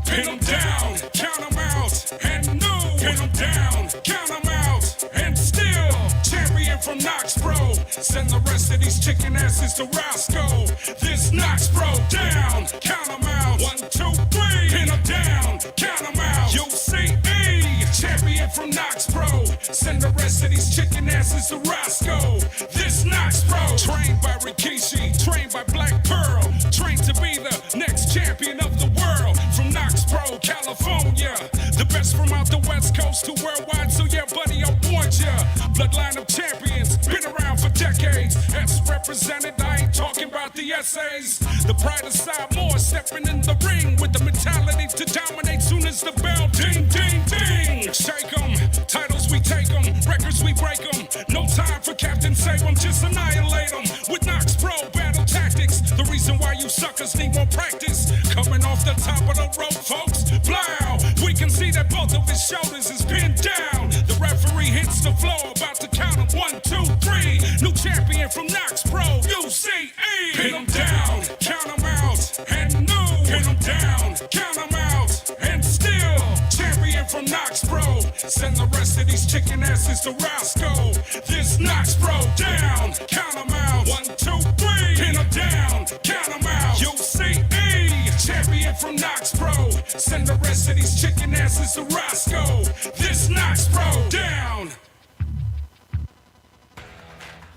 Pin them down, count them out, and no. Pin them down, count them out, and still. Champion from KnokX, bro. Send the rest of these chicken asses to Wasko. This KnokX, bro, down, count them out. 1, 2, 3. Pin them down, count them out. You see, champion from KnokX, bro. Send the rest of these chicken asses to Wasko. This KnokX, bro. Trained by Rikishi, trained by Black Pearl. Trained to be the next champion of the world. From KnokX, bro, California. The best from out the West Coast to worldwide. So yeah, buddy, I warned ya. Bloodline of champions, been around for decades. S represented, I ain't talking about the essays. The pride of Samoa stepping in the ring with the mentality to dominate soon as the bell ding, ding, ding. Shake 'em, titles we take 'em, records we break 'em. No time for Captain Save 'em, just annihilate 'em. With KnokX, bro, battle tactics. The reason why you suckers need more practice. Coming off the top of the rope, folks. Blow, we can see that both of his shoulders is pinned down. The referee hits the floor, about to count him. 1, 2, 3. New champion from KnokX, bro, UCE. Pin him down, count him out, and no. Pin him down, count him out, and still. Champion from KnokX, bro. Send the rest of these chicken asses to Wasko. This KnokX, bro, down, count him out. 1, 2, 3. Pin him down, count him out. UCE. Champion from KnokX, bro. Send the rest of these chicken asses to Wasko. This KnokX, bro, down.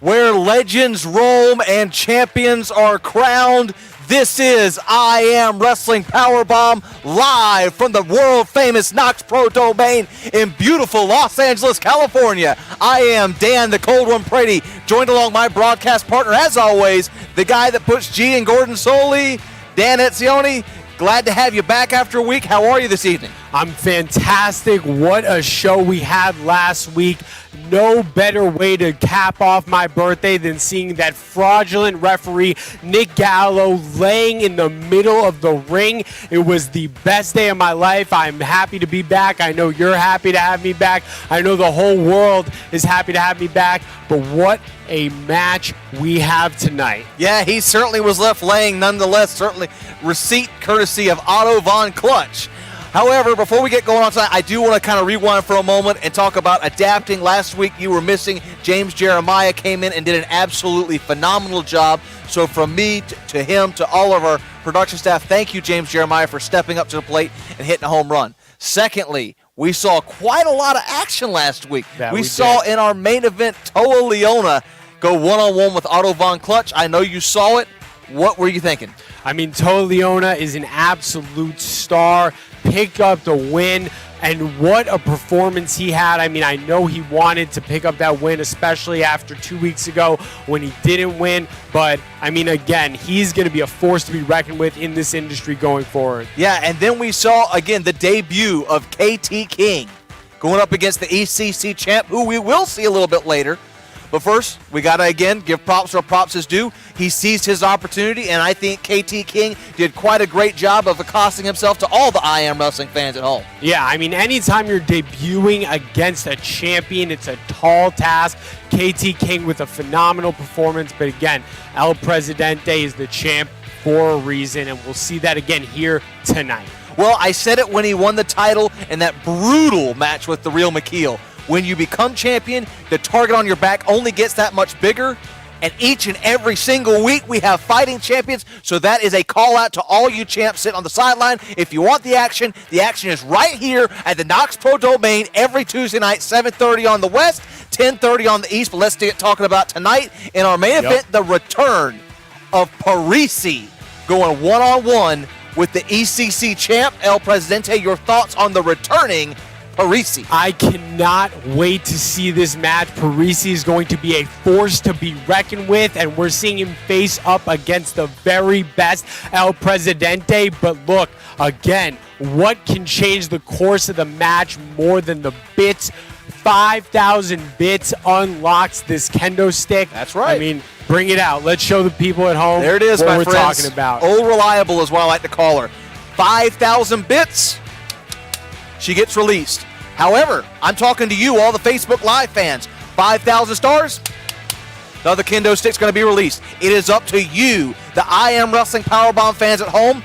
Where legends roam and champions are crowned, this is I Am Wrestling Powerbomb live from the world-famous KnokX Pro Domain in beautiful Los Angeles, California. I am Dan the Cold One Brady, joined along my broadcast partner, as always, the guy that puts G in Gordon Soley, Dan Etzioni. Glad to have you back after a week. How are you this evening? I'm fantastic. What a show we had last week. No better way to cap off my birthday than seeing that fraudulent referee, Nick Gallo, laying in the middle of the ring. It was the best day of my life. I'm happy to be back. I know you're happy to have me back. I know the whole world is happy to have me back. But what a match we have tonight. Yeah, he certainly was left laying nonetheless. Certainly receipt courtesy of Otto Von Clutch. However, before we get going on tonight, I do want to kind of rewind for a moment and talk about adapting. Last week, you were missing. James Jeremiah came in and did an absolutely phenomenal job. So from me to him to all of our production staff, thank you, James Jeremiah, for stepping up to the plate and hitting a home run. Secondly, we saw quite a lot of action last week. We saw in our main event, Toa Leona go one-on-one with Otto Von Clutch. I know you saw it. What were you thinking? I mean, Toa Leona is an absolute star. Pick up the win, and what a performance he had. I mean, I know he wanted to pick up that win, especially after 2 weeks ago when he didn't win. But, I mean, again, he's going to be a force to be reckoned with in this industry going forward. Yeah, and then we saw, again, the debut of KT King going up against the ECC champ, who we will see a little bit later. But first, we got to, again, give props where props is due. He seized his opportunity, and I think KT King did quite a great job of accosting himself to all the I Am Wrestling fans at home. Yeah, I mean, anytime you're debuting against a champion, it's a tall task. KT King with a phenomenal performance. But again, El Presidente is the champ for a reason, and we'll see that again here tonight. Well, I said it when he won the title in that brutal match with the real McKeel. When you become champion, the target on your back only gets that much bigger. And each and every single week, we have fighting champions. So that is a call out to all you champs sitting on the sideline. If you want the action is right here at the KnokX Pro Domain every Tuesday night, 7:30 on the West, 10:30 on the East. But let's get talking about tonight in our main event, the return of Parisi going one-on-one with the ECC champ, El Presidente. Your thoughts on the returning Parisi? I cannot wait to see this match. Parisi is going to be a force to be reckoned with, and we're seeing him face up against the very best El Presidente. But look, again, what can change the course of the match more than the bits? 5,000 bits unlocks this kendo stick. That's right. I mean, bring it out. Let's show the people at home there it is, what my we're friends. talking about. Old Reliable is what I like to call her. 5,000 bits. She gets released. However, I'm talking to you, all the Facebook Live fans. 5,000 stars, another kendo stick's going to be released. It is up to you, the I Am Wrestling Powerbomb fans at home,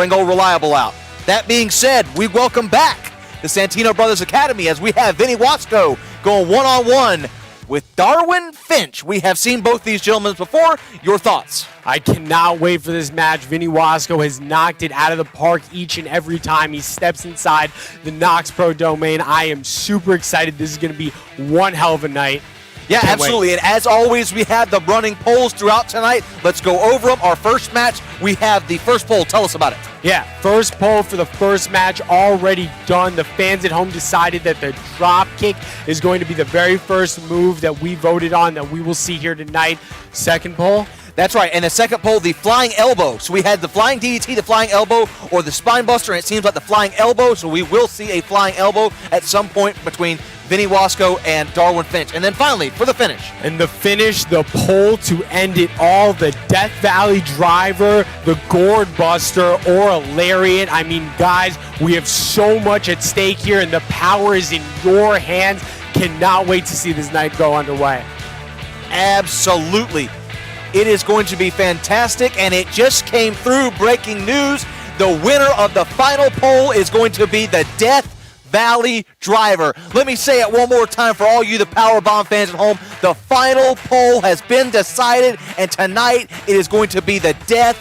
bring old Reliable out. That being said, we welcome back the Santino Brothers Academy as we have Vinny Wasco going one-on-one with Darwin Finch. We have seen both these gentlemen before. Your thoughts? I cannot wait for this match. Vinny Wasco has knocked it out of the park each and every time he steps inside the KnokX Pro domain. I am super excited. This is going to be one hell of a night. Yeah, absolutely. And as always, we have the running polls throughout tonight. Let's go over them. Our first match, we have the first poll. Tell us about it. Yeah, first poll for the first match already done. The fans at home decided that the drop kick is going to be the very first move that we voted on that we will see here tonight. Second poll. That's right. And the second poll, the flying elbow. So we had the flying DDT, the flying elbow, or the spine buster, and it seems like the flying elbow. So we will see a flying elbow at some point between Vinny Wasco and Darwin Finch. And then finally, for the finish. And the finish, the poll to end it all, the Death Valley Driver, the Gourd Buster, or a Lariat. I mean, guys, we have so much at stake here, and the power is in your hands. Cannot wait to see this night go underway. Absolutely. It is going to be fantastic, and it just came through. Breaking news. The winner of the final poll is going to be the Death Valley Driver. Let me say it one more time for all you, the Powerbomb fans at home. The final poll has been decided, and tonight it is going to be the Death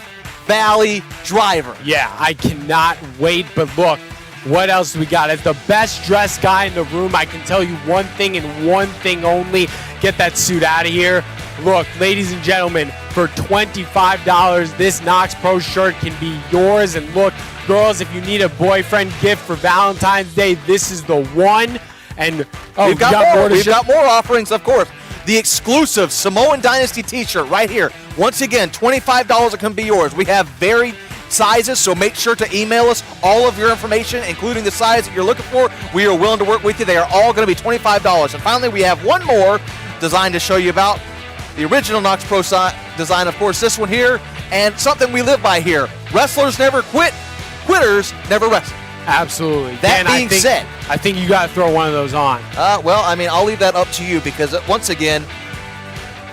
Valley Driver. Yeah, I cannot wait, but look, what else do we got? As the best dressed guy in the room, I can tell you one thing and one thing only. Get that suit out of here. Look, ladies and gentlemen, for $25, this KnokX Pro shirt can be yours. And look, girls, if you need a boyfriend gift for Valentine's Day, this is the one. And we've got more. We've got more offerings, of course. The exclusive Samoan Dynasty t-shirt right here. Once again, $25 can be yours. We have varied sizes, so make sure to email us all of your information, including the size that you're looking for. We are willing to work with you. They are all going to be $25. And finally, we have one more design to show you about. The original KnokX Pro design, of course, this one here, and something we live by here. Wrestlers never quit, quitters never wrestle. Absolutely. That being said, I think you got to throw one of those on. Well, I mean, I'll leave that up to you because, once again,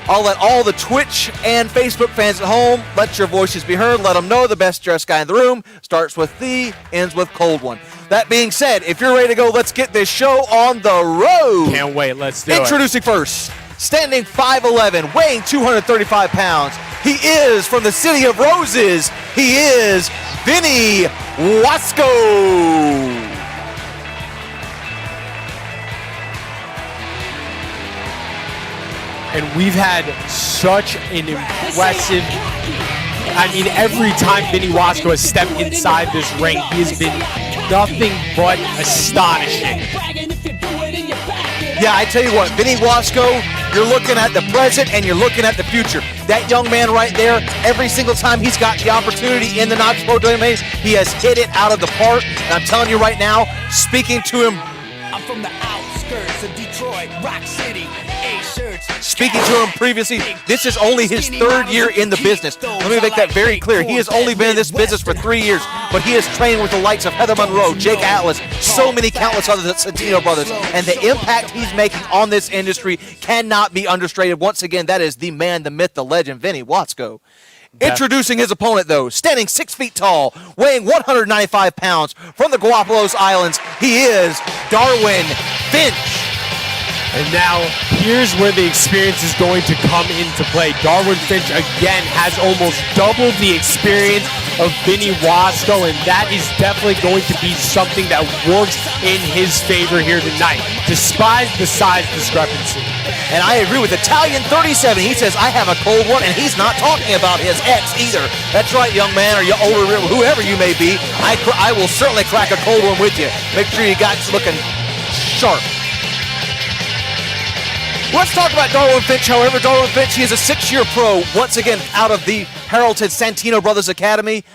I'll let all the Twitch and Facebook fans at home let your voices be heard. Let them know the best dressed guy in the room starts with the, ends with cold one. That being said, if you're ready to go, let's get this show on the road. Can't wait. Let's do it. Introducing first, standing 5'11", weighing 235 pounds. He is from the City of Roses. He is Vinny Wasko. And we've had such an impressive, I mean, every time Vinny Wasco has stepped inside this ring, he has been nothing but astonishing. Yeah, I tell you what, Vinny Wasco, you're looking at the present and you're looking at the future. That young man right there, every single time he's got the opportunity in the KnokX Pro domain, he has hit it out of the park. And I'm telling you right now, speaking to him, I'm from the outskirts of Detroit, Rock City, A-shirts. Speaking to him previously, this is only his third year in the business. Let me make that very clear. He has only been in this business for 3 years, but he has trained with the likes of Heather Monroe, Jake Atlas, so many countless others at Santino Brothers, and the impact he's making on this industry cannot be understated. Once again, that is the man, the myth, the legend, Vinny Wasko. Introducing his opponent, though, standing 6 feet tall, weighing 195 pounds, from the Galapagos Islands, he is Darwin Finch. And now, here's where the experience is going to come into play. Darwin Finch, again, has almost double the experience of Vinny Wasco, and that is definitely going to be something that works in his favor here tonight, despite the size discrepancy. And I agree with Italian 37. He says, I have a cold one, and he's not talking about his ex either. That's right, young man, or you older, whoever you may be. I will certainly crack a cold one with you. Make sure you got looking sharp. Let's talk about Darwin Finch. However, Darwin Finch, he is a 6-year pro, once again, out of the heralded Santino Brothers Academy.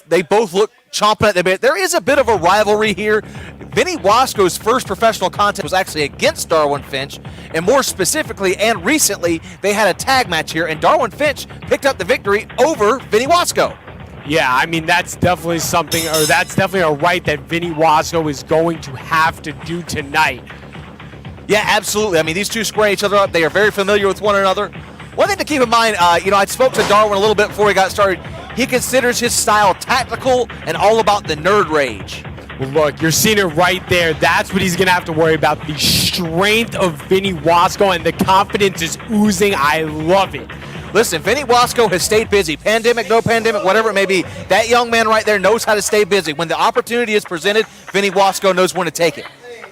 They both look chomping at the bit. There is a bit of a rivalry here. Vinny Wasco's first professional contest was actually against Darwin Finch, and more specifically and recently, they had a tag match here, and Darwin Finch picked up the victory over Vinny Wasco. Yeah, I mean, that's definitely something, or that's definitely a right that Vinny Wasco is going to have to do tonight. Yeah, absolutely. I mean, these two square each other up. They are very familiar with one another. One thing to keep in mind, I spoke to Darwin a little bit before he got started. He considers his style tactical and all about the nerd rage. Well, look, you're seeing it right there. That's what he's going to have to worry about. The strength of Vinny Wasco, and the confidence is oozing. I love it. Listen, Vinny Wasko has stayed busy. Pandemic, no pandemic, whatever it may be. That young man right there knows how to stay busy. When the opportunity is presented, Vinny Wasko knows when to take it.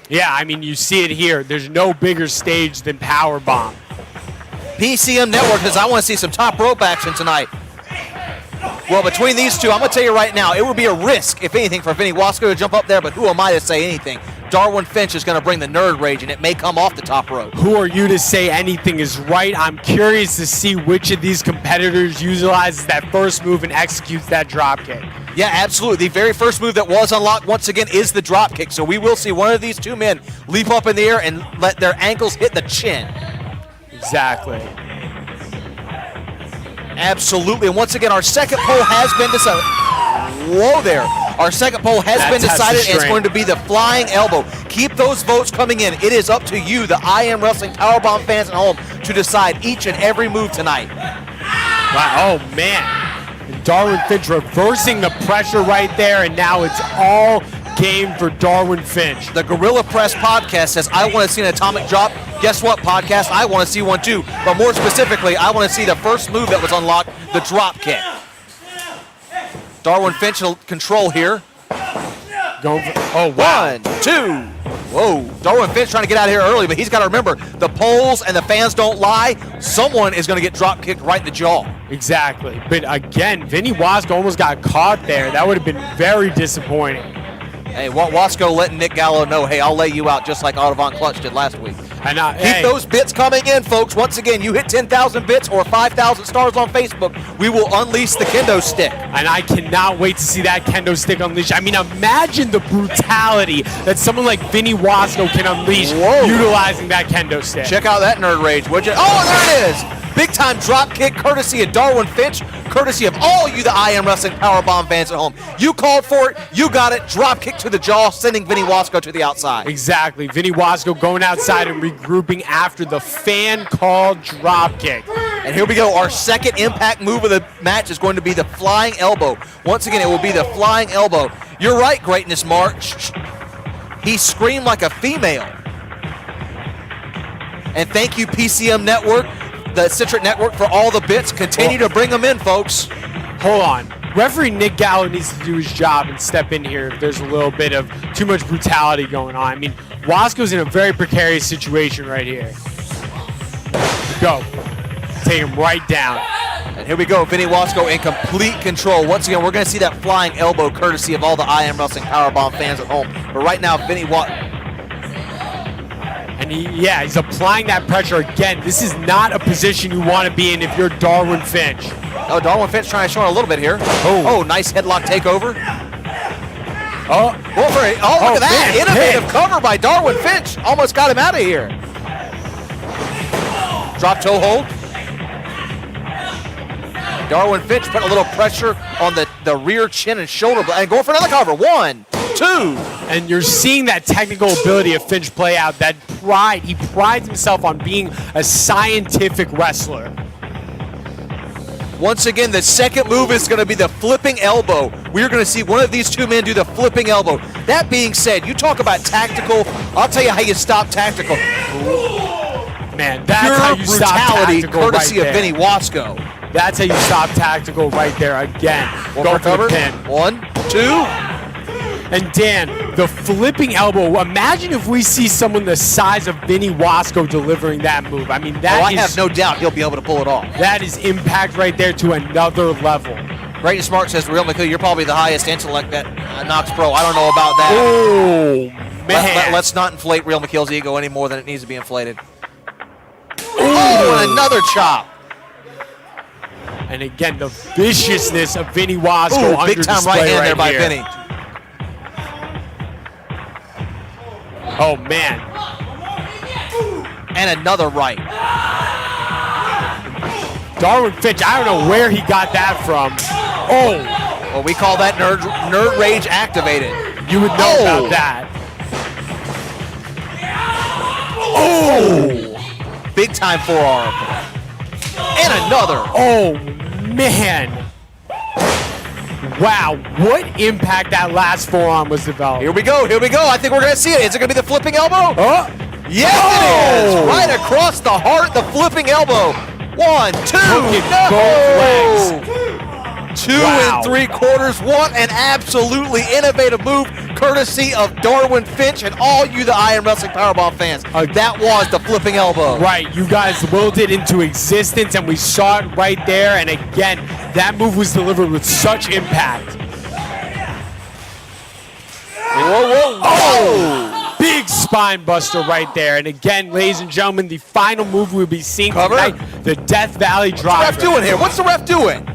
Yeah, I mean, you see it here. There's no bigger stage than Powerbomb. PCM Network says, I want to see some top rope action tonight. Well, between these two, I'm going to tell you right now, it would be a risk, if anything, for Vinny Wasko to jump up there, but who am I to say anything? Darwin Finch is going to bring the nerd rage, and it may come off the top rope. Who are you to say anything is right? I'm curious to see which of these competitors utilizes that first move and executes that drop kick. Yeah, absolutely. The very first move that was unlocked, once again, is the drop kick. So we will see one of these two men leap up in the air and let their ankles hit the chin. Exactly. Absolutely. And once again, our second poll has been decided. Whoa there. Our second poll has been decided, and it's going to be the flying elbow. Keep those votes coming in. It is up to you, the I Am Wrestling Powerbomb fans at home, to decide each and every move tonight. Wow. Oh, man. And Darwin Finch reversing the pressure right there, and now it's all game for Darwin Finch. The Gorilla Press podcast says, I want to see an atomic drop. Guess what, podcast? I want to see one too. But more specifically, I want to see the first move that was unlocked, the drop kick. Darwin Finch will control here. Going for, oh, wow. 1, 2. Whoa. Darwin Finch trying to get out of here early, but he's got to remember, the polls and the fans don't lie. Someone is going to get drop kicked right in the jaw. Exactly. But again, Vinny Wasco almost got caught there. That would have been very disappointing. Hey, Wasko letting Nick Gallo know, hey, I'll lay you out just like Audubon Clutch did last week. And, Keep those bits coming in, folks. Once again, you hit 10,000 bits or 5,000 stars on Facebook, we will unleash the kendo stick. And I cannot wait to see that kendo stick unleashed. I mean, imagine the brutality that someone like Vinny Wasco can unleash utilizing that kendo stick. Check out that nerd rage, would you? Oh, there it is. Big time drop kick courtesy of Darwin Finch, courtesy of all you, the I Am Wrestling Powerbomb fans at home. You called for it, you got it. Drop kick to the jaw, sending Vinny Wasko to the outside. Exactly. Vinny Wasco going outside and regrouping after the fan-called drop kick. And here we go. Our second impact move of the match is going to be the flying elbow. Once again, it will be the flying elbow. You're right, Greatness March. He screamed like a female. And thank you, PCM Network, the Citric Network, for all the bits. Continue to bring them in, folks. Hold on. Referee Nick Gallo needs to do his job and step in here if there's a little bit of too much brutality going on. I mean, Wasco's in a very precarious situation right here. Go. Take him right down. And here we go, Vinny Wasko in complete control. Once again, we're going to see that flying elbow courtesy of all the I Am Wrestling Powerbomb fans at home. But right now, Vinny Wasko. And he's applying that pressure again. This is not a position you want to be in if you're Darwin Finch. Oh, Darwin Finch trying to show a little bit here. Oh, nice headlock takeover. Oh, look at that. Man, innovative cover by Darwin Finch. Almost got him out of here. Drop toe hold. Darwin Finch putting a little pressure on the rear chin and shoulder blade. And going for another cover. 1, 2. And you're seeing that technical ability of Finch play out, that pride. He prides himself on being a scientific wrestler. Once again, the second move is going to be the flipping elbow. We're going to see one of these two men do the flipping elbow. That being said, you talk about tactical. I'll tell you how you stop tactical. Man, that's Pure how you stop brutality, tactical courtesy right of there. Vinny Wasko. That's how you stop tactical right there again. Go for the pin. 1, 2. And Dan, the flipping elbow. Imagine if we see someone the size of Vinny Wasco delivering that move. I mean, I have no doubt he'll be able to pull it off. That is impact right there to another level. Greatness Smart says, Real McCool, you're probably the highest intellect at KnokX Pro. I don't know about that. Oh, man. Let's not inflate Real McKeel's ego any more than it needs to be inflated. Oh, and another chop. And again, the viciousness of Vinny Wasco under big time display right hand there by here. Vinny. Oh, man. And another right. Darwin Finch, I don't know where he got that from. Oh. Well, we call that nerd rage activated. You would know about that. Oh. Big time forearm. And another. Oh, man. Wow, what impact that last forearm was developed. Here we go. I think we're going to see it. Is it going to be the flipping elbow? Oh, Yes, it is. Right across the heart, the flipping elbow. 1, 2, Hooking no. both legs. 2 Wow. 3/4. What an absolutely innovative move, courtesy of Darwin Finch and all you, the Iron Wrestling Powerbomb fans. That was the flipping elbow. Right, you guys willed it into existence, and we saw it right there. And again, that move was delivered with such impact. Whoa. Oh! Big spine buster right there. And again, ladies and gentlemen, the final move we'll be seeing Cover. tonight, the Death Valley Driver. What's the ref doing here? What's the ref doing?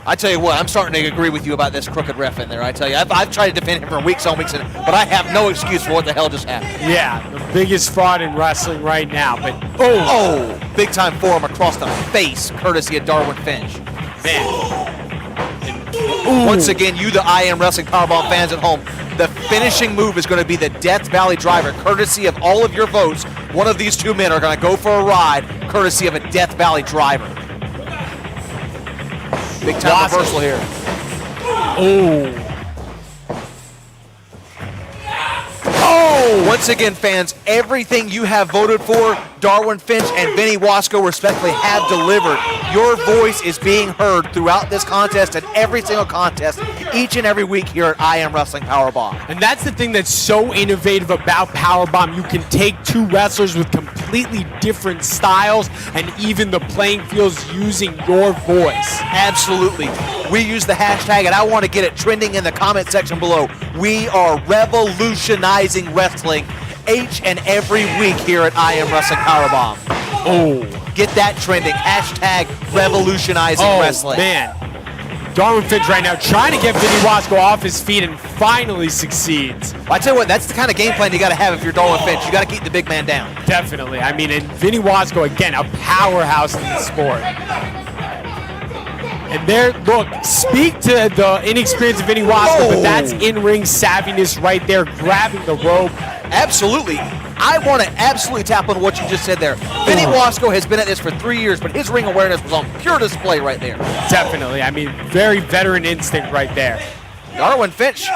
I tell you what, I'm starting to agree with you about this crooked ref in there. I tell you, I've tried to defend him for weeks on weeks, but I have no excuse for what the hell just happened. Yeah, the biggest fraud in wrestling right now. But Big time forearm across the face, courtesy of Darwin Finch. man. Once again, you, the I Am Wrestling Powerbomb fans at home, the finishing move is going to be the Death Valley Driver, courtesy of all of your votes. One of these two men are going to go for a ride, courtesy of a Death Valley Driver. Big time Wasko. reversal here. Once again, fans, everything you have voted for, Darwin Finch and Vinny Wasko respectively have delivered. Your voice is being heard throughout this contest and every single contest each and every week here at I Am Wrestling Powerbomb. And that's the thing that's so innovative about Powerbomb. You can take two wrestlers with completely different styles and even the playing fields using your voice. Absolutely. We use the hashtag, and I want to get it trending in the comment section below. We are revolutionizing wrestling each and every week here at I Am Wrestling Powerbomb. Get that trending. Hashtag revolutionizing wrestling. Man. Darwin Finch right now trying to get Vinny Wasko off his feet and finally succeeds. Well, I tell you what, that's the kind of game plan you got to have if you're Darwin Finch. You got to keep the big man down. Definitely. I mean, and Vinny Wasko, again, a powerhouse in the sport. And there, look, speak to the inexperience of Vinny Wasko, but that's in-ring savviness right there, grabbing the rope. Absolutely. I want to absolutely tap on what you just said there. Vinny Wasko has been at this for 3 years, but his ring awareness was on pure display right there. Definitely. I mean, very veteran instinct right there. Darwin Finch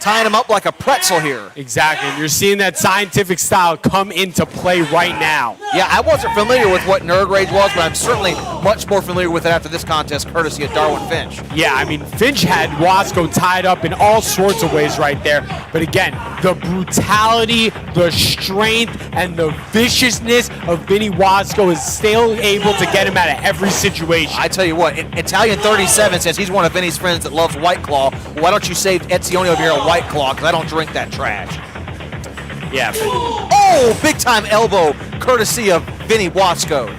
tying him up like a pretzel here. Exactly. And you're seeing that scientific style come into play right now. Yeah, I wasn't familiar with what Nerd Rage was, but I'm certainly much more familiar with it after this contest, courtesy of Darwin Finch. Yeah, I mean, Finch had Wasko tied up in all sorts of ways right there. But again, the brutality, the strength, and the viciousness of Vinny Wasko is still able to get him out of every situation. I tell you what, Italian 37 says he's one of Vinny's friends that loves White Claw. Well, why don't you save Ezioni over here a White Claw, because I don't drink that trash. Yeah. Oh, big time elbow, courtesy of Vinny Wasko.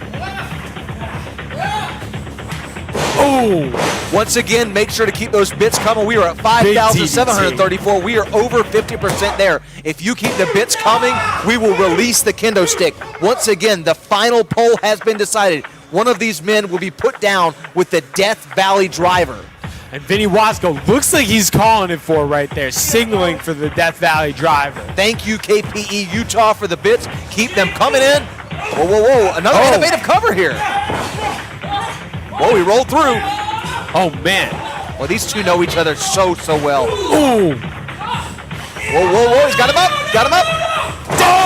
Oh! Once again, make sure to keep those bits coming. We are at 5,734. We are over 50% there. If you keep the bits coming, we will release the kendo stick. Once again, the final poll has been decided. One of these men will be put down with the Death Valley Driver. And Vinny Wasko looks like he's calling it for right there, signaling for the Death Valley Driver. Thank you, KPE Utah, for the bits. Keep them coming in. Whoa. Another innovative cover here. Whoa, he rolled through. Oh, man. Well, these two know each other so well. Ooh. Whoa. He's got him up. Death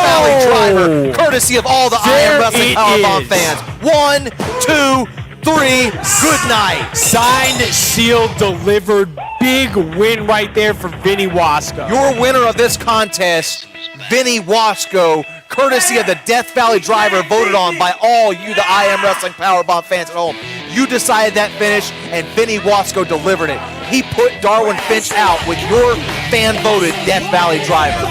Valley Driver, courtesy of all the I Am Wrestling Powerbomb fans. 1, 2, 3, good night. Signed, sealed, delivered. Big win right there for Vinny Wasko. Your winner of this contest, Vinny Wasko, courtesy of the Death Valley Driver, voted on by all you, the I Am Wrestling Powerbomb fans at home. You decided that finish, and Vinny Wasko delivered it. He put Darwin Finch out with your fan-voted Death Valley Driver.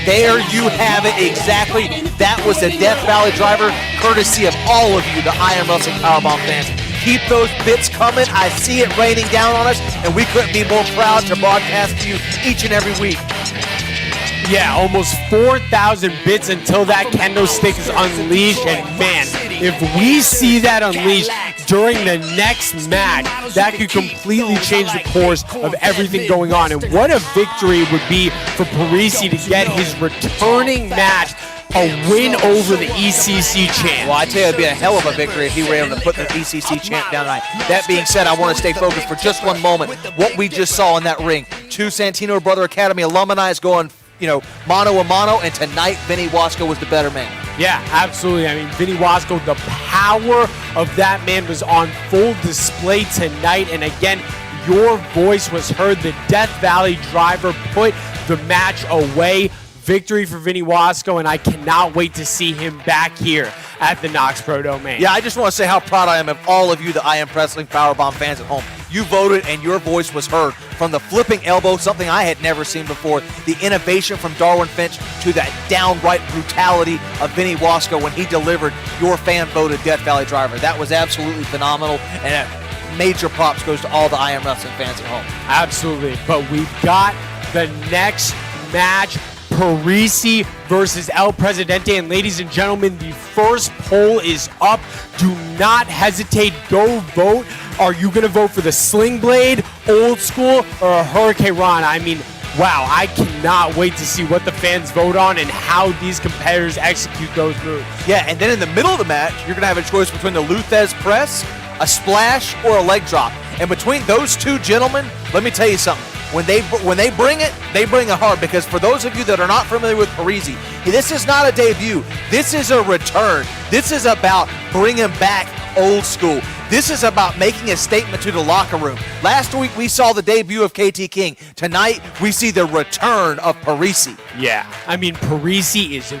There you have it, exactly. That was the Death Valley Driver, courtesy of all of you, the I Am Wrestling Powerbomb fans. Keep those bits coming. I see it raining down on us, and we couldn't be more proud to broadcast to you each and every week. Yeah, almost 4,000 bits until that kendo stick is unleashed. And man, if we see that unleashed during the next match, that could completely change the course of everything going on. And what a victory it would be for Parisi to get his returning match a win over the ECC champ. Well, I tell you, it'd be a hell of a victory if he were able to put the ECC champ down tonight. That being said, I want to stay focused for just one moment. What we just saw in that ring, two Santino Brother Academy alumni going, mano a mano, and tonight, Vinny Wasko was the better man. Yeah, absolutely. I mean, Vinny Wasco, the power of that man was on full display tonight. And again, your voice was heard. The Death Valley driver put the match away. Victory for Vinny Wasco, and I cannot wait to see him back here at the KnokX Pro Domain. Yeah, I just want to say how proud I am of all of you, the I Am Wrestling Powerbomb fans at home. You voted, and your voice was heard. From the flipping elbow, something I had never seen before, the innovation from Darwin Finch, to that downright brutality of Vinny Wasco when he delivered your fan-voted Death Valley driver. That was absolutely phenomenal, and major props goes to all the I Am Wrestling fans at home. Absolutely, but we've got the next match, Parisi versus El Presidente. And ladies and gentlemen, the first poll is up. Do not hesitate. Go vote. Are you going to vote for the Sling Blade, Old School, or a Hurricane Ron? I mean, wow, I cannot wait to see what the fans vote on and how these competitors execute those moves. Yeah, and then in the middle of the match, you're going to have a choice between the Luthez press, a splash, or a leg drop. And between those two gentlemen, let me tell you something. When they bring it, they bring it hard. Because for those of you that are not familiar with Parisi, this is not a debut. This is a return. This is about bringing back Old School. This is about making a statement to the locker room. Last week, we saw the debut of KT King. Tonight, we see the return of Parisi. Yeah, I mean, Parisi is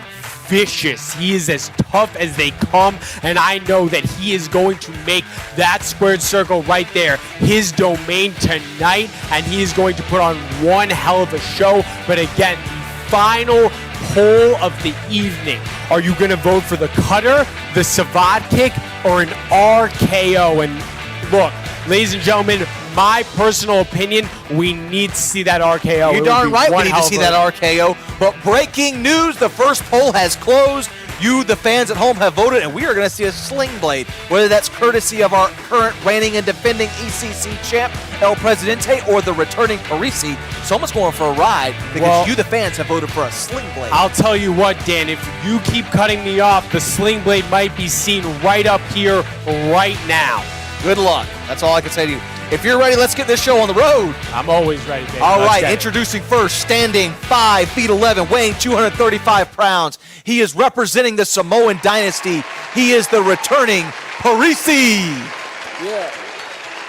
vicious. He is as tough as they come, and I know that he is going to make that squared circle right there his domain tonight, and he is going to put on one hell of a show. But again, the final poll of the evening. Are you going to vote for the cutter, the Savad kick, or an RKO? And look, ladies and gentlemen, my personal opinion, we need to see that RKO. You're darn right we need to see that RKO. But breaking news, the first poll has closed. You, the fans at home, have voted, and we are going to see a Sling Blade. Whether that's courtesy of our current reigning and defending ECC champ, El Presidente, or the returning Parisi, someone's going for a ride because you, the fans, have voted for a Sling Blade. I'll tell you what, Dan, if you keep cutting me off, the Sling Blade might be seen right up here, right now. Good luck. That's all I can say to you. If you're ready, let's get this show on the road. I'm always ready, baby. All right, introducing first, standing 5 feet 11, weighing 235 pounds. He is representing the Samoan dynasty. He is the returning Parisi. Yeah.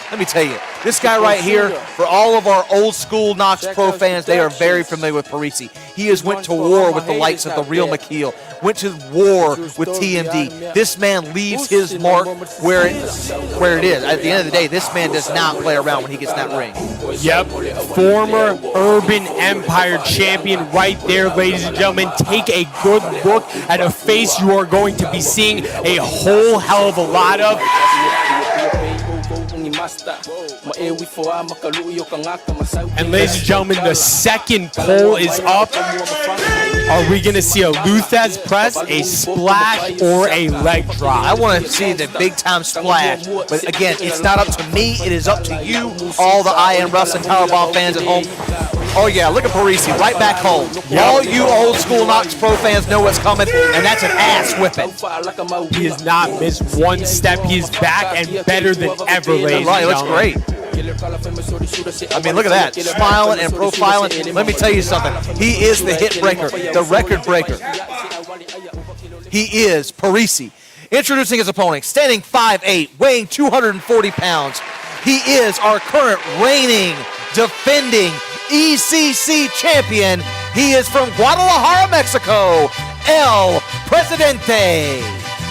Let me tell you, this guy right here, for all of our old school KnokX Pro fans, they are very familiar with Parisi. He has went to war with the likes of the Real McKeel, went to war with TMD. This man leaves his mark where it is. At the end of the day, this man does not play around when he gets in that ring. Yep, former Urban Empire champion right there, ladies and gentlemen. Take a good look at a face you are going to be seeing a whole hell of a lot of. And ladies and gentlemen, the second poll is up. Are we going to see a Luthez press, a splash, or a leg drop? I want to see the big-time splash. But again, it's not up to me. It is up to you, all the I Am Wrestling Powerbomb fans at home. Oh, yeah, look at Parisi right back home. Yep. All you old school KnokX Pro fans know what's coming, and that's an ass whipping. He has not missed one step. He is back and better than ever, ladies and gentlemen. He looks great. I mean, look at that. Smiling and profiling. Let me tell you something. He is the hit breaker, the record breaker. He is Parisi. Introducing his opponent, standing 5'8", weighing 240 pounds. He is our current reigning, defending ECC champion. He is from Guadalajara, Mexico, El Presidente.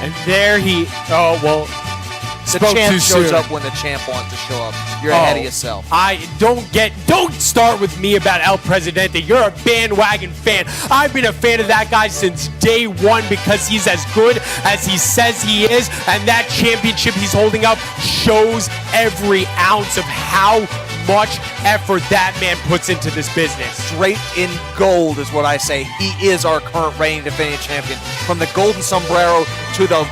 And there he, the champ shows up when the champ wants to show up. You're ahead of yourself. Don't start with me about El Presidente. You're a bandwagon fan. I've been a fan of that guy since day one because he's as good as he says he is, and that championship he's holding up shows every ounce of how much effort that man puts into this business. Straight in gold is what I say. He is our current reigning defending champion. From the golden sombrero to the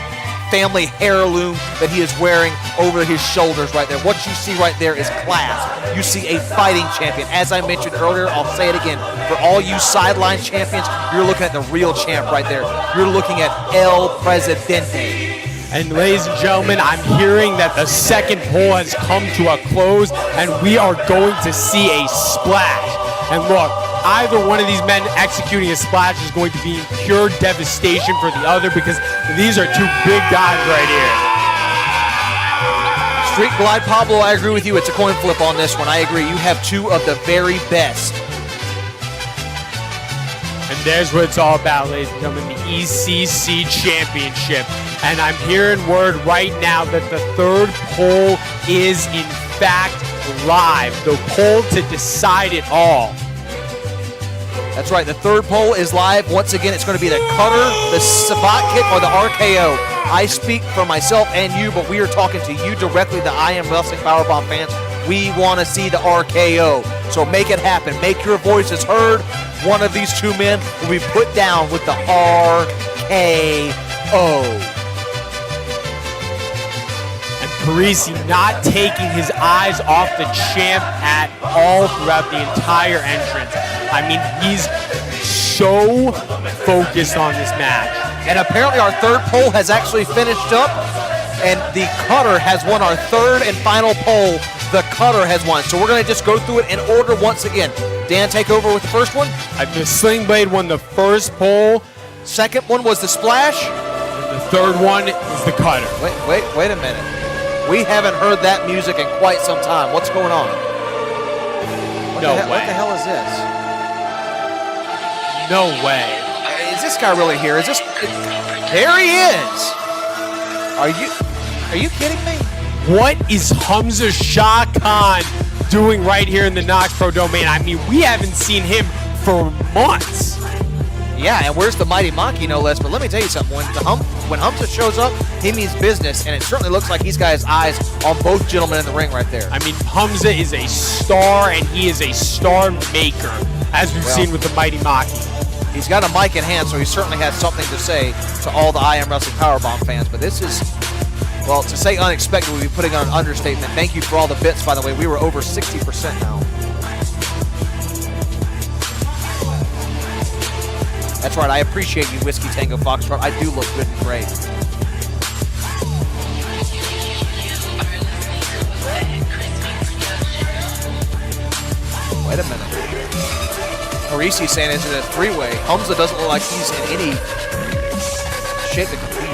family heirloom that he is wearing over his shoulders right there. What you see right there is class. You see a fighting champion. As I mentioned earlier, I'll say it again. For all you sideline champions, you're looking at the real champ right there. You're looking at El Presidente. And ladies and gentlemen, I'm hearing that the second poll has come to a close, and we are going to see a splash. And look, either one of these men executing a splash is going to be pure devastation for the other, because these are two big guys right here. Street Glide Pablo, I agree with you. It's a coin flip on this one. I agree. You have two of the very best. And there's what it's all about, ladies and gentlemen, the ECC Championship. And I'm hearing word right now that the third poll is in fact live. The poll to decide it all. That's right. The third poll is live. Once again, it's going to be the cutter, the savate kick, or the RKO. I speak for myself and you, but we are talking to you directly, the I Am Wrestling Powerbomb fans. We want to see the RKO. So make it happen. Make your voices heard. One of these two men will be put down with the RKO. Parisi not taking his eyes off the champ at all throughout the entire entrance. I mean, he's so focused on this match. And apparently our third poll has actually finished up, and the cutter has won our third and final poll. The cutter has won. So we're going to just go through it in order once again. Dan, take over with the first one. The Sling Blade won the first poll. Second one was the splash. And the third one is the cutter. Wait a minute. We haven't heard that music in quite some time. What's going on? What the hell is this? No way. Is this guy really here? Is this? There he is. Are you kidding me? What is Hamza Shah Khan doing right here in the KnokX Pro domain? I mean, we haven't seen him for months. Yeah, and where's the Mighty Maki, no less? But let me tell you something. When Hamza shows up, he means business, and it certainly looks like he's got his eyes on both gentlemen in the ring right there. I mean, Hamza is a star, and he is a star maker, as we've seen with the Mighty Maki. He's got a mic in hand, so he certainly has something to say to all the I Am Wrestling Powerbomb fans. But this is, well, to say unexpected would be putting on an understatement. Thank you for all the bits, by the way. We were over 60% now. That's right, I appreciate you, Whiskey Tango Foxtrot. I do look good and great. Wait a minute. Parisi saying it's in a three-way. Hamza doesn't look like he's in any shape to compete.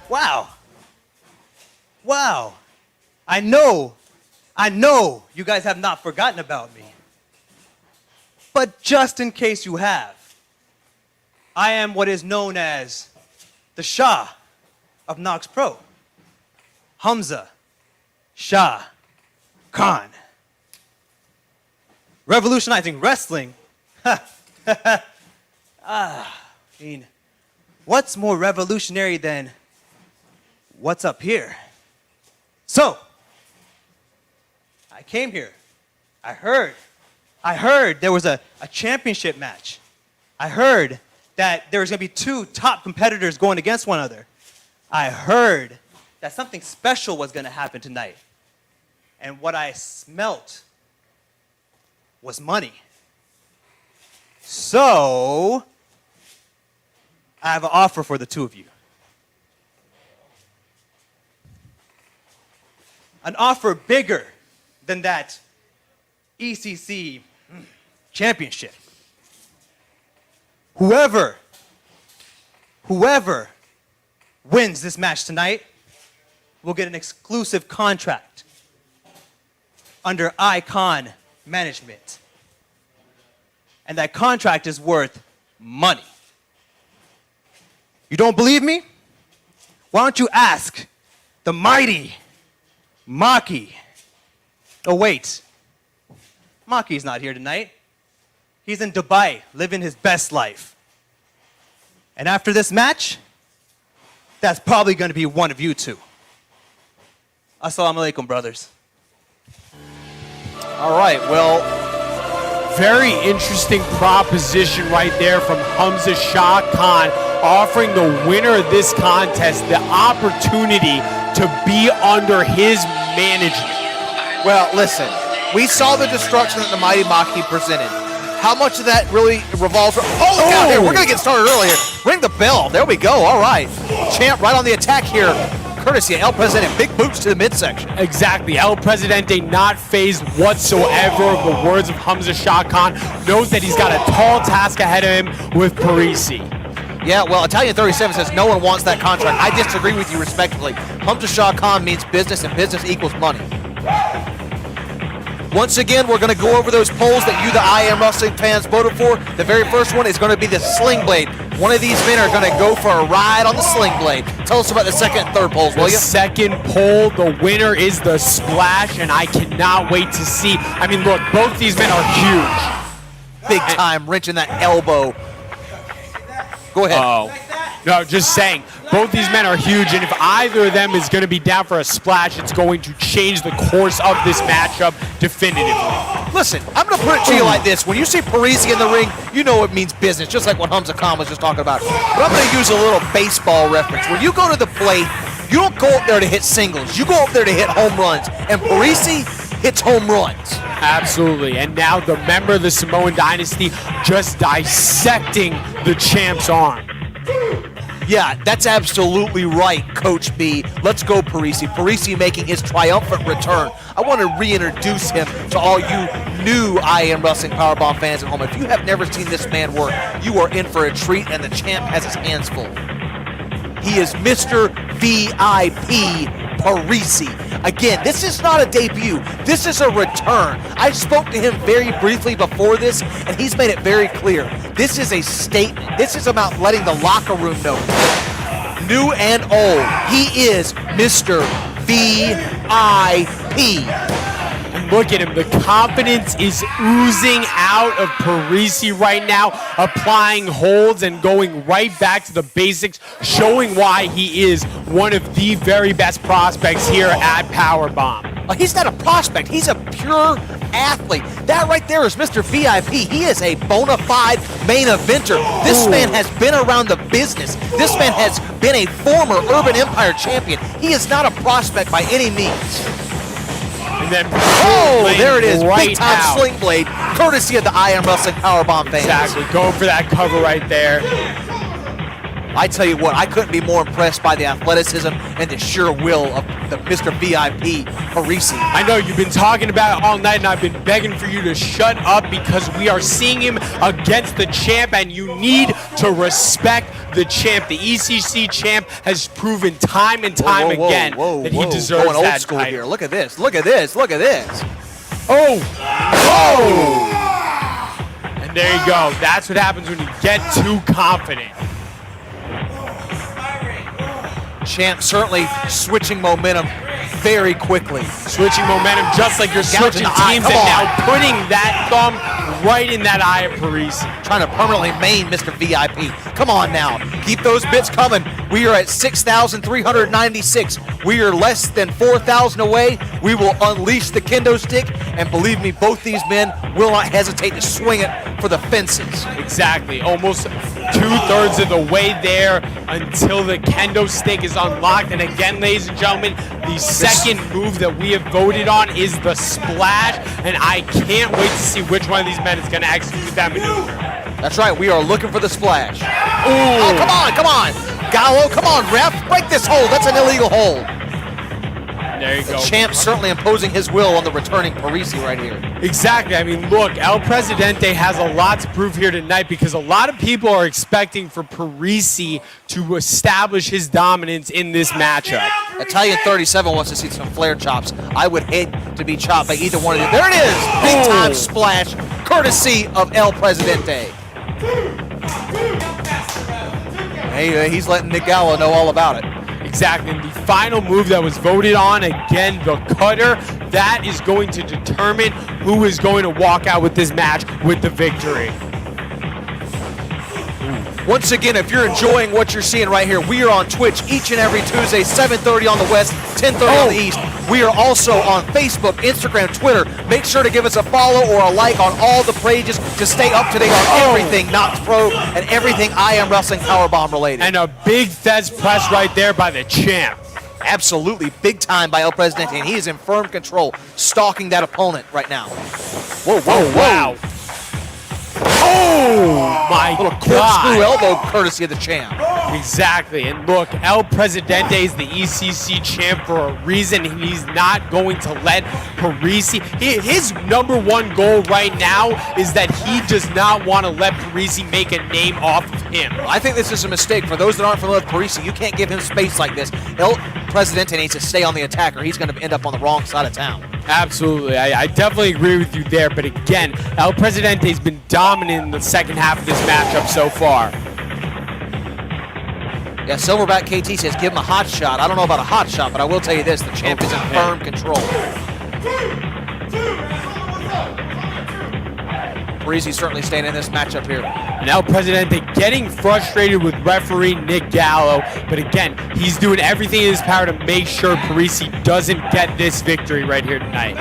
Wow. Wow. I know you guys have not forgotten about me. But just in case you have, I am what is known as the Shah of KnokX Pro, Hamza Shah Khan. Revolutionizing wrestling. I mean, what's more revolutionary than what's up here? So, I came here. I heard there was a championship match. I heard that there was going to be two top competitors going against one another. I heard that something special was going to happen tonight. And what I smelt was money. So, I have an offer for the two of you. An offer bigger than that ECC championship. Whoever wins this match tonight will get an exclusive contract under Icon management. And that contract is worth money. You don't believe me? Why don't you ask the mighty Maki? Oh, wait. Maki's not here tonight. He's in Dubai, living his best life. And after this match, that's probably going to be one of you two. Assalamu alaikum, brothers. All right, well, Very interesting proposition right there from Hamza Shah Khan, offering the winner of this contest the opportunity to be under his management. well, listen, we saw the destruction that the Mighty Maki presented. How much of that really revolves around? Oh, look out here. We're going to get started earlier. Ring the bell. There we go. All right. Champ right on the attack here. Courtesy of El Presidente. Big boots to the midsection. Exactly. El Presidente not phased whatsoever of the words of Hamza Shah Khan. Knows that he's got a tall task ahead of him with Parisi. Yeah, well, Italian 37 says no one wants that contract. I disagree with you respectfully. Hamza Shah Khan means business, and business equals money. Once again, we're going to go over those polls that you, the I Am Wrestling fans, voted for. The very first one is going to be the Sling Blade. One of these men are going to go for a ride on the Sling Blade. Tell us about the second and third polls, will The you? second poll, the winner is the Splash, and I cannot wait to see. I mean, look, both these men are huge. Big time wrenching that elbow. Go ahead. Oh. No, just saying. Both these men are huge, and if either of them is going to be down for a splash, it's going to change the course of this matchup definitively. Listen, I'm going to put it to you like this. When you see Parisi in the ring, you know it means business, just like what Hamza Khan was just talking about. But I'm going to use a little baseball reference. When you go to the plate, you don't go up there to hit singles. You go up there to hit home runs. And Parisi hits home runs. Absolutely. And now the member of the Samoan Dynasty just dissecting the champ's arm. Yeah, that's absolutely right, Coach B. Let's go, Parisi. Parisi making his triumphant return. I want to reintroduce him to all you new I Am Wrestling Powerbomb fans at home. If you have never seen this man work, you are in for a treat, and the champ has his hands full. He is Mr. VIP Parisi. Again, this is not a debut. This is a return. I spoke to him very briefly before this, and he's made it very clear. This is a statement. This is about letting the locker room know. New and old, he is Mr. VIP. And look at him. The confidence is oozing out of Parisi right now, applying holds and going right back to the basics, showing why he is one of the very best prospects here at Powerbomb. He's not a prospect. He's a pure athlete. That right there is Mr. VIP. He is a bona fide main eventer. This man has been around the business. This man has been a former Urban Empire champion. He is not a prospect by any means. And then There it is. right Big time out. Sling Blade, courtesy of the I Am Wrestling Powerbomb fans. Exactly. Going for that cover right there. I tell you what, I couldn't be more impressed by the athleticism and the sure will of the Mr. VIP Parisi. I know you've been talking about it all night, and I've been begging for you to shut up because we are seeing him against the champ, and you need to respect the champ. The ECC champ has proven time and time again that he deserves Going old that school title. here. Look at this. Look at this. Look at this. Oh! And there you go. That's what happens when you get too confident. Champ certainly switching momentum very quickly. Switching momentum just like you're Gouging switching the eye. teams Come and on. now putting that thumb right in that eye of Parisi. Trying to permanently main Mr. VIP. Come on now. Keep those bits coming. We are at 6,396. We are less than 4,000 away. We will unleash the kendo stick, and believe me, both these men will not hesitate to swing it for the fences. Exactly. Almost 2/3 of the way there until the kendo stick is unlocked. And again, ladies and gentlemen, the second move that we have voted on is the splash. And I can't wait to see which one of these men is going to execute that maneuver. That's right. We are looking for the splash. Ooh. Oh, come on, come on. Gallo, come on, ref. Break this hold. That's an illegal hold. There you go. Champ certainly imposing his will on the returning Parisi right here. Exactly. I mean, look, El Presidente has a lot to prove here tonight because a lot of people are expecting for Parisi to establish his dominance in this matchup. Italian 37 wants to see some flare chops. I would hate to be chopped by either one of them. There it is. Big time splash, courtesy of El Presidente. Hey, he's letting Nick Gallo know all about it. Exactly. And the final move that was voted on, again, the cutter, that is going to determine who is going to walk out with this match with the victory. Once again, if you're enjoying what you're seeing right here, we are on Twitch each and every Tuesday, 7:30 on the West, 10:30 on the East. We are also on Facebook, Instagram, Twitter. Make sure to give us a follow or a like on all the pages to stay up to date on everything KnokX Pro and everything I Am Wrestling Powerbomb related. And a big Fez press right there by the champ. Absolutely big time by El Presidente, and he is in firm control, stalking that opponent right now. Whoa, whoa, whoa. Wow. Oh, my Little God. corkscrew elbow courtesy of the champ. Exactly. And look, El Presidente is the ECC champ for a reason. He's not going to let Parisi. His number one goal right now is that he does not want to let Parisi make a name off of him. I think this is a mistake. For those that aren't familiar with Parisi, you can't give him space like this. El Presidente needs to stay on the attacker. He's going to end up on the wrong side of town. Absolutely. I definitely agree with you there. But again, El Presidente has been dominant in the second half of this matchup so far. Yeah, Silverback KT says give him a hot shot. I don't know about a hot shot, but I will tell you this. The champ is in firm control. Parisi certainly staying in this matchup here. And El Presidente getting frustrated with referee Nick Gallo. But again, he's doing everything in his power to make sure Parisi doesn't get this victory right here tonight.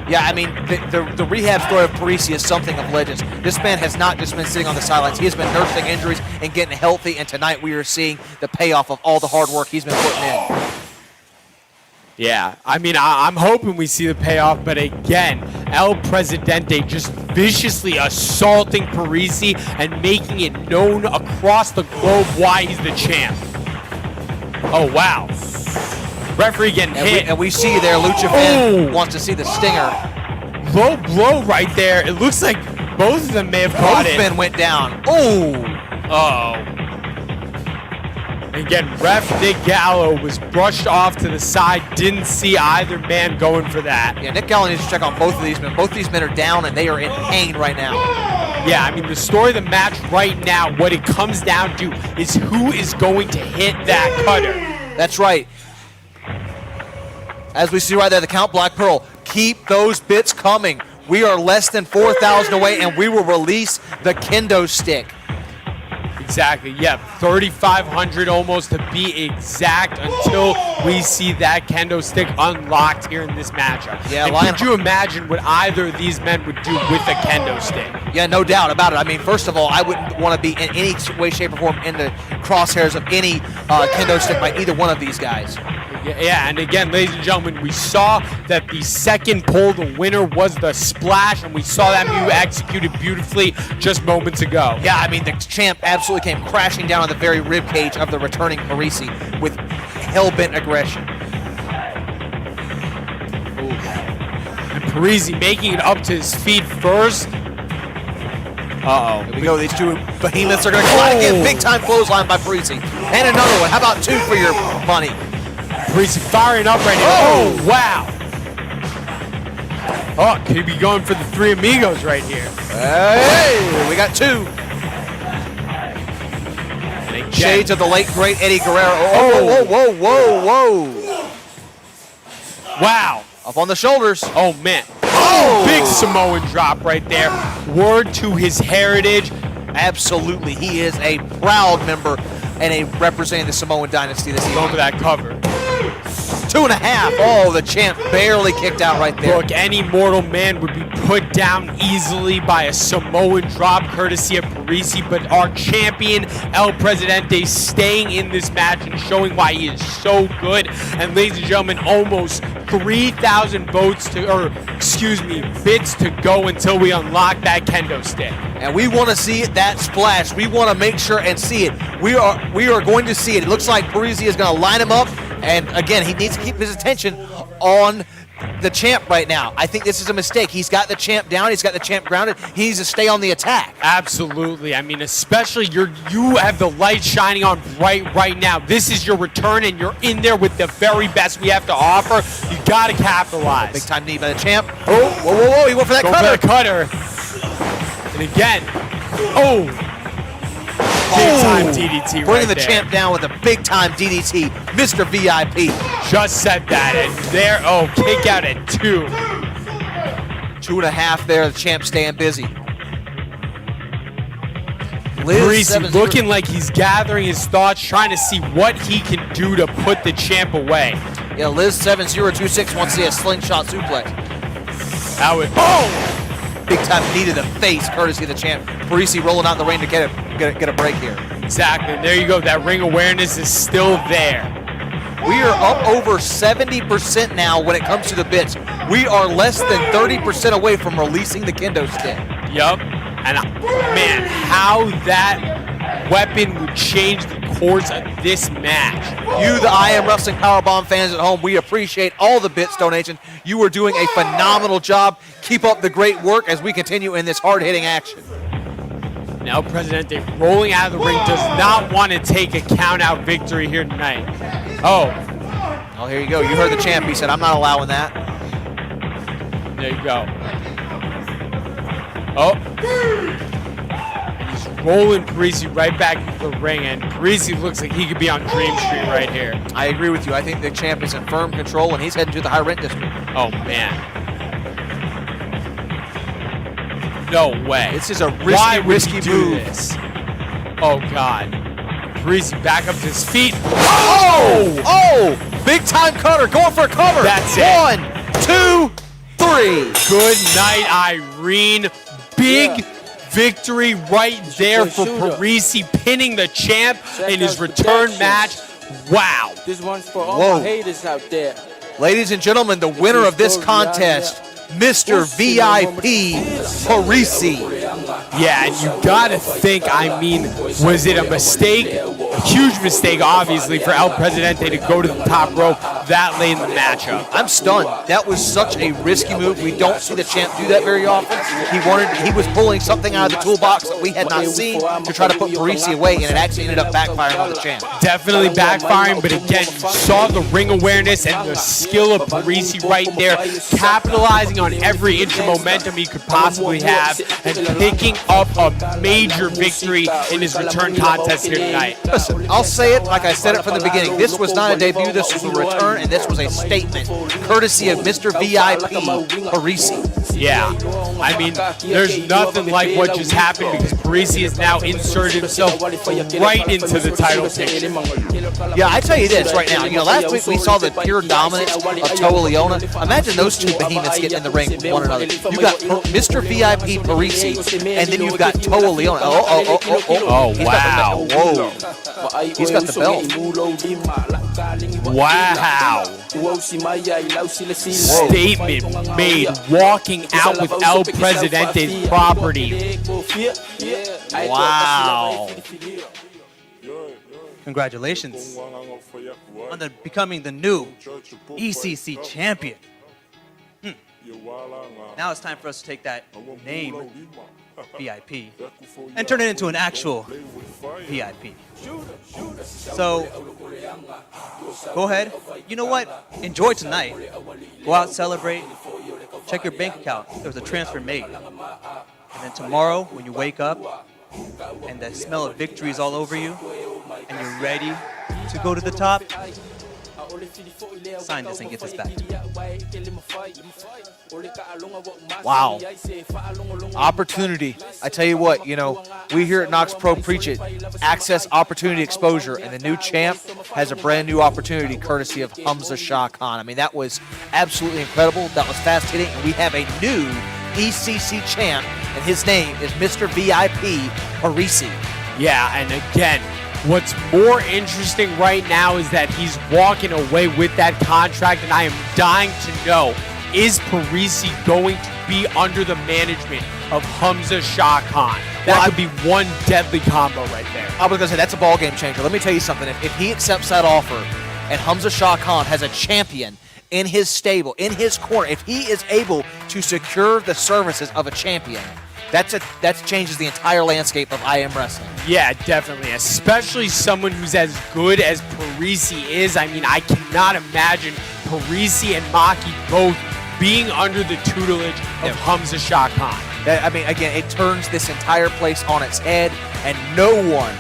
Yeah, I mean, the rehab story of Parisi is something of legends. This man has not just been sitting on the sidelines. He has been nursing injuries and getting healthy, and tonight we are seeing the payoff of all the hard work he's been putting in. Yeah, I mean, I'm hoping we see the payoff, but again, El Presidente just viciously assaulting Parisi and making it known across the globe why he's the champ. Oh, wow. Referee getting hit. And we see there, Lucha Finn wants to see the stinger. Low blow right there. It looks like both of them may have caught Both it. men went down. Oh! Uh-oh. Again, ref Nick Gallo was brushed off to the side. Didn't see either man going for that. Yeah, Nick Gallo needs to check on both of these men. Both these men are down, and they are in pain right now. Yeah, I mean, the story of the match right now, what it comes down to is who is going to hit that cutter. That's right. As we see right there, the count Black Pearl. Keep those bits coming. We are less than 4,000 away, and we will release the kendo stick. Exactly, yeah, 3,500 almost to be exact until we see that kendo stick unlocked here in this matchup. Yeah, and could you imagine what either of these men would do with a kendo stick? Yeah, no doubt about it. I mean, first of all, I wouldn't want to be in any way, shape, or form in the crosshairs of any kendo stick by either one of these guys. Yeah, and again, ladies and gentlemen, we saw that the second pull, the winner was the splash, and we saw that move executed beautifully just moments ago. Yeah, I mean, the champ absolutely came crashing down on the very ribcage of the returning Parisi with hell-bent aggression. Ooh. And Parisi making it up to his feet first. Uh-oh. Here we go. These two behemoths are going to collide again. Big-time clothesline by Parisi. And another one. How about two for your money? Parisi firing up right now. Oh, wow. Oh, could be going for the three amigos right here. Hey, we got two. Shades of the late, great Eddie Guerrero. Oh, whoa, whoa, whoa, whoa. Wow. Up on the shoulders. Oh, man. Oh, big Samoan drop right there. Word to his heritage. Absolutely. He is a proud member and a representing the Samoan dynasty this Going evening. for that cover. 2.5. Oh, the champ barely kicked out right there. Look, any mortal man would be put down easily by a Samoan drop courtesy of Parisi, but our champion, El Presidente, staying in this match and showing why he is so good. And ladies and gentlemen, almost 3,000 bits to go until we unlock that kendo stick. And we want to see that splash. We want to make sure and see it. We are going to see it. It looks like Parisi is going to line him up. And again, he needs to keep his attention on the champ right now. I think this is a mistake. He's got the champ down. He's got the champ grounded. He needs to stay on the attack. Absolutely. I mean, especially you have the light shining on right now. This is your return, and you're in there with the very best we have to offer. You got to capitalize. Big time knee by the champ. Oh, whoa, whoa, whoa. He went for that Go cutter. for the cutter. And again, big time DDT Bringing the there. champ down with a big time DDT. Mr. VIP. Just said that, and there, kick out at 2. 2.5 there. The champ staying busy. Liz Parisi looking like he's gathering his thoughts, trying to see what he can do to put the champ away. Yeah, Liz 7026 wants to see a slingshot suplex. That would, Big time knee to the face, courtesy of the champ. Parisi rolling out in the ring to get a break here. exactly. There you go. That ring awareness is still there. We are up over 70% now when it comes to the bits. We are less than 30% away from releasing the kendo stick. Yup. And man, how that weapon would change the course of this match. You, the I Am Wrestling Powerbomb fans at home, we appreciate all the bits donations. You are doing a phenomenal job. Keep up the great work as we continue in this hard-hitting action. Now Presidente rolling out of the ring, does not want to take a count-out victory here tonight. Oh, here you go. You heard the champ. He said, I'm not allowing that. there you go. Oh. He's rolling Parisi right back into the ring, and Parisi looks like he could be on Dream Street right here. I agree with you. I think the champ is in firm control, and he's heading to the high rent district. Oh, man. No way. This is a Why would risky he do move. this? Oh, God. Parisi back up to his feet. Oh! Oh! Big time cutter. Going for a cover. That's it. 1, 2, 3. Good night, Irene. Big victory right there for Parisi, pinning the champ in his return match. Wow. This one's for all Whoa. my haters out there. Ladies and gentlemen, the winner of this contest, Mr. VIP Parisi. Yeah, and you gotta think, I mean, was it a mistake? A huge mistake, obviously, for El Presidente to go to the top rope that late in the matchup. I'm stunned. That was such a risky move. We don't see the champ do that very often. He was pulling something out of the toolbox that we had not seen to try to put Parisi away, and it actually ended up backfiring on the champ. Definitely backfiring, but again, you saw the ring awareness and the skill of Parisi right there, capitalizing on every inch of momentum he could possibly have, and picking up a major victory in his return contest here tonight. Listen, I'll say it like I said it from the beginning. This was not a debut, this was a return, and this was a statement, courtesy of Mr. VIP Parisi. Yeah, I mean, there's nothing like what just happened because Parisi has now inserted himself right into the title picture. Yeah, I tell you this right now. You know, last week we saw the pure dominance of Toa Leona. Imagine those two behemoths getting in the ring with one another. You got Mr. VIP Parisi, and then you've got Toa Leona. Oh, wow. Whoa. He's got the belt. Wow. Statement made, walking out with El Presidente's property. Wow. Congratulations on becoming the new ECC champion. Now it's time for us to take that name, VIP, and turn it into an actual VIP. So, go ahead. You know what? Enjoy tonight. Go out, celebrate. Check your bank account. There was a transfer made. And then tomorrow, when you wake up and the smell of victory is all over you, and you're ready to go to the top, sign this and get this back to me. Wow. Opportunity. I tell you what, you know, we here at KnokX Pro preach it. Access, opportunity, exposure. And the new champ has a brand new opportunity courtesy of Hamza Shah Khan. I mean, that was absolutely incredible. That was fast hitting. And we have a new ECC champ, and his name is Mr. VIP Parisi. Yeah, and again, what's more interesting right now is that he's walking away with that contract, and I am dying to know, is Parisi going to be under the management of Hamza Shah Khan? That could be one deadly combo right there. I was going to say, that's a ball game changer. Let me tell you something. If he accepts that offer and Hamza Shah Khan has a champion in his stable, in his corner, if he is able to secure the services of a champion, that changes the entire landscape of I Am Wrestling. Yeah, definitely. Especially someone who's as good as Parisi is. I mean, I cannot imagine Parisi and Maki both being under the tutelage of Hamza Shah Khan. I mean, again, it turns this entire place on its head, and no one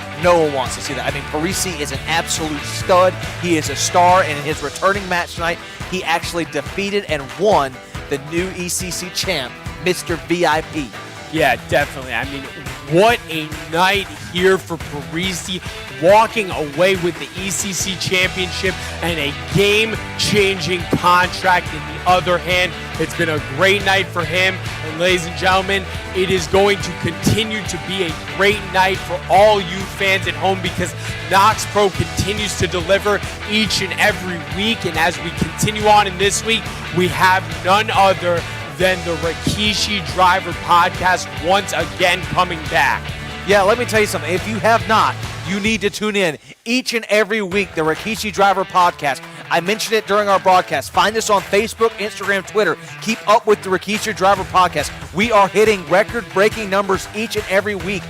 wants to see that. I mean, Parisi is an absolute stud. He is a star, and in his returning match tonight, he actually defeated and won the new ECC champ, Mr. VIP Yeah, definitely. I mean, what a night here for Parisi, walking away with the ECC championship and a game-changing contract in the other hand. It's been a great night for him. And ladies and gentlemen, it is going to continue to be a great night for all you fans at home because KnokX Pro continues to deliver each and every week. And as we continue on in this week, we have none other than the Rikishi Driver podcast once again coming back. Yeah, let me tell you something. If you have not, you need to tune in each and every week, the Rikishi Driver podcast. I mentioned it during our broadcast. Find us on Facebook, Instagram, Twitter. Keep up with the Rikishi Driver podcast. We are hitting record-breaking numbers each and every week.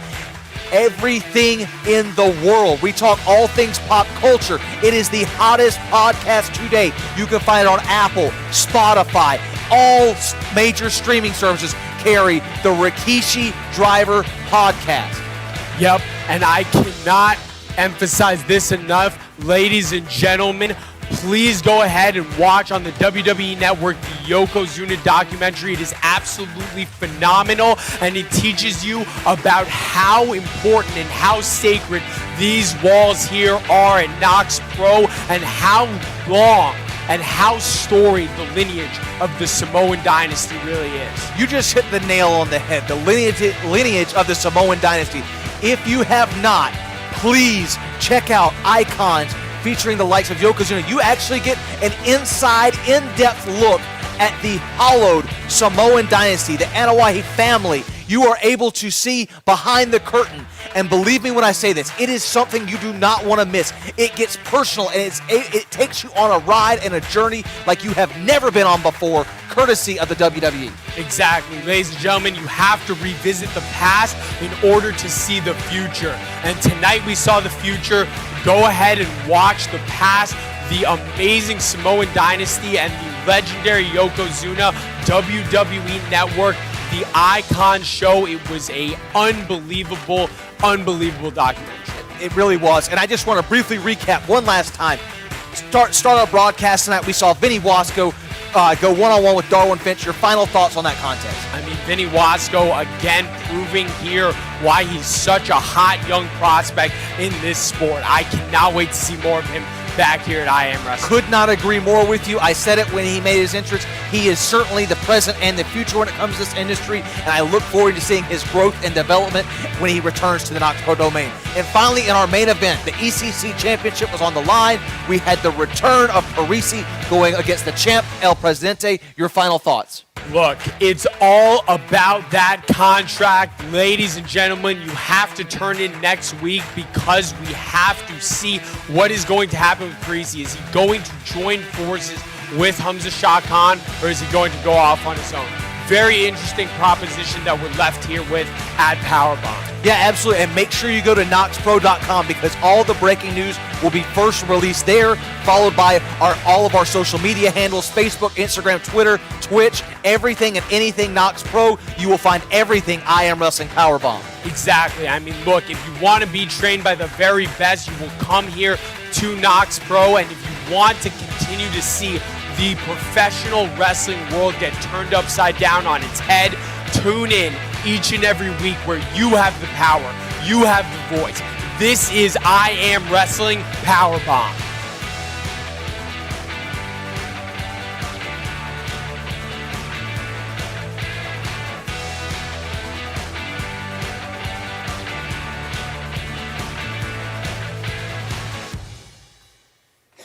Everything in the world. We talk all things pop culture. It is the hottest podcast today. You can find it on Apple, Spotify. All major streaming services carry the Rikishi Driver podcast. Yep, and I cannot emphasize this enough. Ladies and gentlemen, please go ahead and watch on the WWE Network the Yokozuna documentary. It is absolutely phenomenal, and it teaches you about how important and how sacred these walls here are at KnokX Pro and how long and how storied the lineage of the Samoan dynasty really is. You just hit the nail on the head, the lineage of the Samoan dynasty. If you have not, please check out Icons featuring the likes of Yokozuna. You actually get an inside, in-depth look at the hollowed Samoan dynasty, the Anawahi family. You are able to see behind the curtain. And believe me when I say this, it is something you do not want to miss. It gets personal, and it takes you on a ride and a journey like you have never been on before, courtesy of the WWE. Exactly. Ladies and gentlemen, you have to revisit the past in order to see the future. And tonight we saw the future. Go ahead and watch the past, the amazing Samoan dynasty and the legendary Yokozuna WWE Network, the Icon show. It was a unbelievable documentary. It really was. And I just want to briefly recap one last time. Start our broadcast tonight. We saw Vinny Wasko go one-on-one with Darwin Finch. Your final thoughts on that contest? I mean, Vinny Wasko again proving here why he's such a hot young prospect in this sport. I cannot wait to see more of him back here at I Am Wrestling. Could not agree more with you. I said it when he made his entrance. He is certainly the present and the future when it comes to this industry, and I look forward to seeing his growth and development when he returns to the KnokX Pro domain. And finally, in our main event, the ECC Championship was on the line. We had the return of Parisi going against the champ, El Presidente. Your final thoughts? Look, it's all about that contract. Ladies and gentlemen, you have to turn in next week because we have to see what is going to happen with Parisi. Is he going to join forces with Hamza Shah Khan, or is he going to go off on his own? Very interesting proposition that we're left here with at Powerbomb. Yeah, absolutely. And make sure you go to KnokXPro.com because all the breaking news will be first released there, followed by all of our social media handles, Facebook, Instagram, Twitter, Twitch, everything and anything KnokX Pro. You will find everything I Am Wrestling Powerbomb. Exactly. I mean, look, if you want to be trained by the very best, you will come here to KnokX Pro. And if you want to continue to see the professional wrestling world get turned upside down on its head, tune in each and every week where you have the power, you have the voice. This is I Am Wrestling Powerbomb.